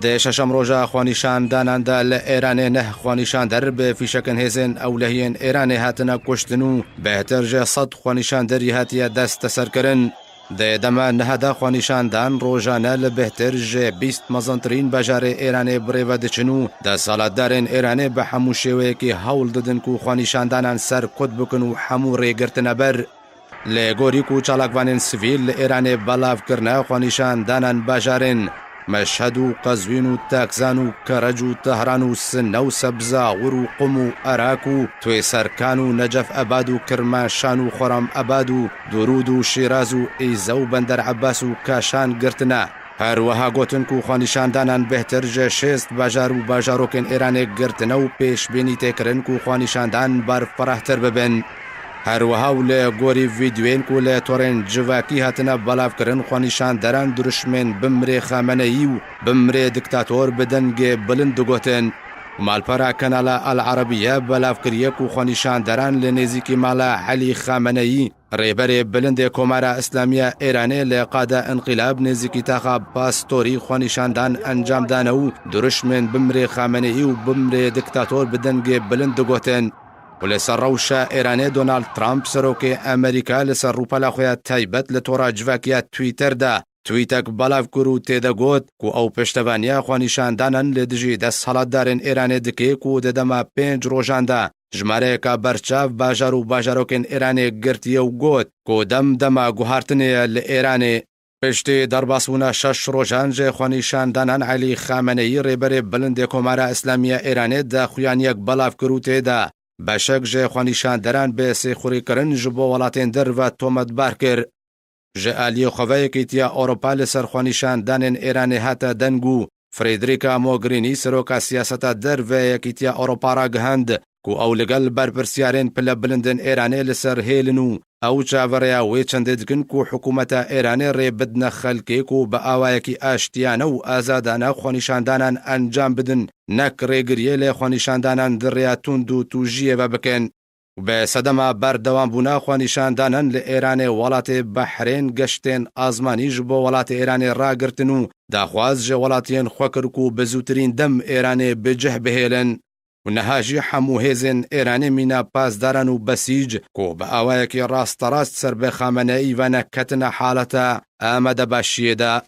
د ششم روژا خوانیشاندانان د ایران نه خوانیشاندر به فیشکن هزن اولهین ایران هاتنا کشتنو بهتر جه صد خوانیشاندری هاتیه دست سرکرن د دما نهدا خوانیشاندان روزانه له بهتر جه 20 مزنترین بجار ایران بریو دچنو د سالادارن ایران به همو شوی کی هول ددن کو خوانیشاندانان سر کد بکنو همو ریگرتنه بر لگوری کو چالاکوانن سویل ایران بلاف کرنه خوانیشاندانان بجارن مشهد و قزوین و تاکزان و کرج و تهران و سنه و سبزاور و قم و عراق و توی سرکان و نجف اباد و کرمانشان و خرم اباد و درود و شیراز و ایزه و بندر عباس و کاشان گرتنه هر وها گوتن کو خوانیشاندانان بهتر جه 6 بجار و بجاروکن ایران گرتنه و پیش بینی تکرن کو خوانیشاندان بر فرحتر ببن هر وها له گوری ویدیوین کو له تورن جواکی هاتنه بلاف کرن خوانیشانداران درشمن بمری خامنه‌ای و بمری دیکتاتور بدنگ بلند گوتن مالپرا کانال العربیه بلاف کریه کو خوانیشانداران لنزیکی مالا علی خامنه‌ای ریبر بلند کمارا اسلامیه ایرانی لقاده انقلاب نزیکی تاقا باستوری خوانیشاندان انجام دانه و درشمن بمری خامنه‌ای و بمری دیکتاتور بدنگ بلند گوتن ولسر روشا ایرانی دونالد ترامپ سروک امریکا لسر روپالا خویا تایبت لطورا جواکیا تویتر دا تویتک بلاف کرو تیدا گوت کو او پشتوانیا خوانیشاندانن لدجی دست حالات دارن ایرانی دکی کو ددما 5 روژان دا جماره کا برچاف باجار و باجاروکن ایرانی گرتیه و گوت کو دما گوهارتنی لایرانی پشتی درباسونا 6 روژان جه خوانیشاندانان علی خامنه‌ای ریبر بلند کمارا اسلامیه ایرانی دا خویانیک بلاف کرو تیدا بشک جه خوانیشانداران به سیخوری کرن جبو ولاتین در و تومت بار کر جه آلی خواه کیتیا اوروپا لسر خوانیشاندانن ایرانی هاتا دنگو فریدریکا موگرینی سروکا سیاست در و یکیتیا اوروپا را گهند کو او لگل برپرسیارین پل بلندن ایرانی لسر هیلنو او چاوریا وی چند دکن کو حکومت ایرانی ری بدن خلکی کو با آوایکی آشتیانه و آزادانه خوانیشاندانان انجام بدن نک ریگریه لی خوانیشاندانان در ریاتون دو توجیه و بکن به صدمه بردوام بونا خوانیشاندانان لی ایرانی ولات بحرین گشتین آزمانی جبو ولات ایرانی را گرتنو داخواز جه ولاتین خوکر کو بزوترین دم ایرانی بجه بهیلن و نهاجی همو هزن ایرانی مینا پاسداران و بسیج کو با آوایکی راست سر به خامنه‌ای و نکتن حالتا آمده باشیه دا